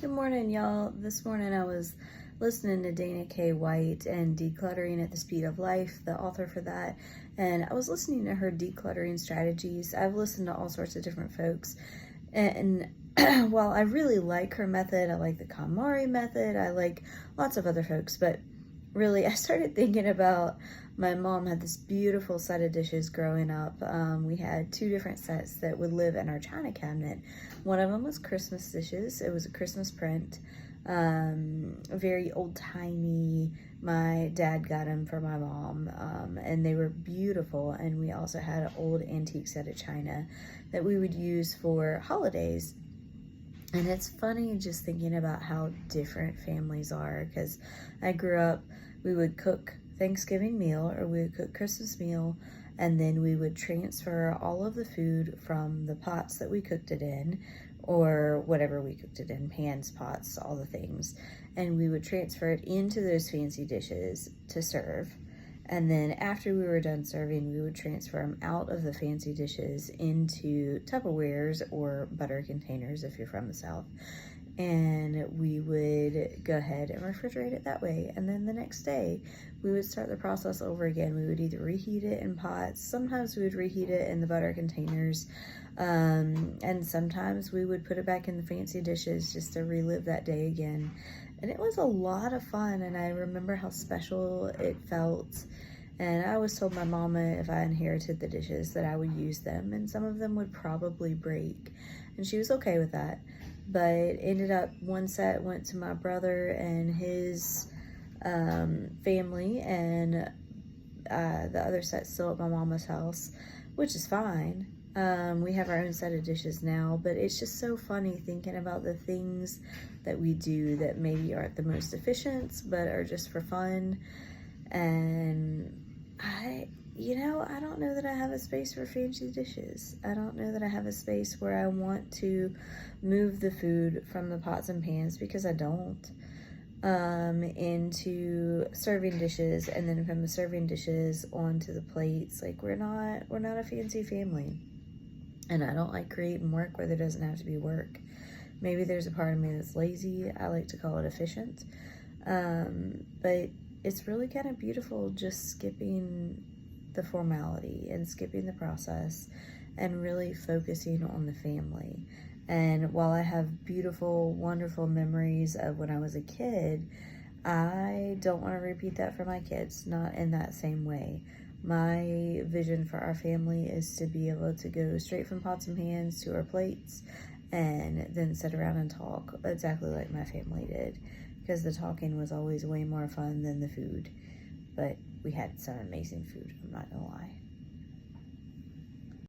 Good morning, y'all. This morning I was listening to Dana K. White and Decluttering at the Speed of Life, the author for that, and I was listening to her decluttering strategies. I've listened to all sorts of different folks, and while I really like her method, I like the KonMari method, I like lots of other folks, but really I started thinking about my mom had this beautiful set of dishes growing up. We had two different sets that would live in our china cabinet. One of them was Christmas dishes. It was a Christmas print, very old-timey. My dad got them for my mom, and they were beautiful. And we also had an old antique set of china that we would use for holidays. And it's funny just thinking about how different families are, because I grew up, we would cook Thanksgiving meal or we would cook Christmas meal, and then we would transfer all of the food from the pots that we cooked it in, or whatever we cooked it in, pans, pots, all the things, and we would transfer it into those fancy dishes to serve. And then after we were done serving, we would transfer them out of the fancy dishes into Tupperwares or butter containers if you're from the South. And we would go ahead and refrigerate it that way. And then the next day, we would start the process over again. We would either reheat it in pots, sometimes we would reheat it in the butter containers, and sometimes we would put it back in the fancy dishes just to relive that day again. And it was a lot of fun, and I remember how special it felt. And I always told my mama if I inherited the dishes that I would use them, and some of them would probably break, and she was okay with that. But ended up, one set went to my brother and his family, and the other set's still at my mama's house, which is fine. We have our own set of dishes now, but it's just so funny thinking about the things that we do that maybe aren't the most efficient, but are just for fun. And I don't know that I have a space for fancy dishes. I don't know that I have a space where I want to move the food from the pots and pans, because I don't, into serving dishes, and then from the serving dishes onto the plates. Like, we're not a fancy family. And I don't like creating work where there doesn't have to be work. Maybe there's a part of me that's lazy. I like to call it efficient. But it's really kind of beautiful just skipping the formality and skipping the process and really focusing on the family. And while I have beautiful, wonderful memories of when I was a kid, I don't want to repeat that for my kids, not in that same way. My vision for our family is to be able to go straight from pots and pans to our plates, and then sit around and talk exactly like my family did, because the talking was always way more fun than the food. But we had some amazing food, I'm not gonna lie.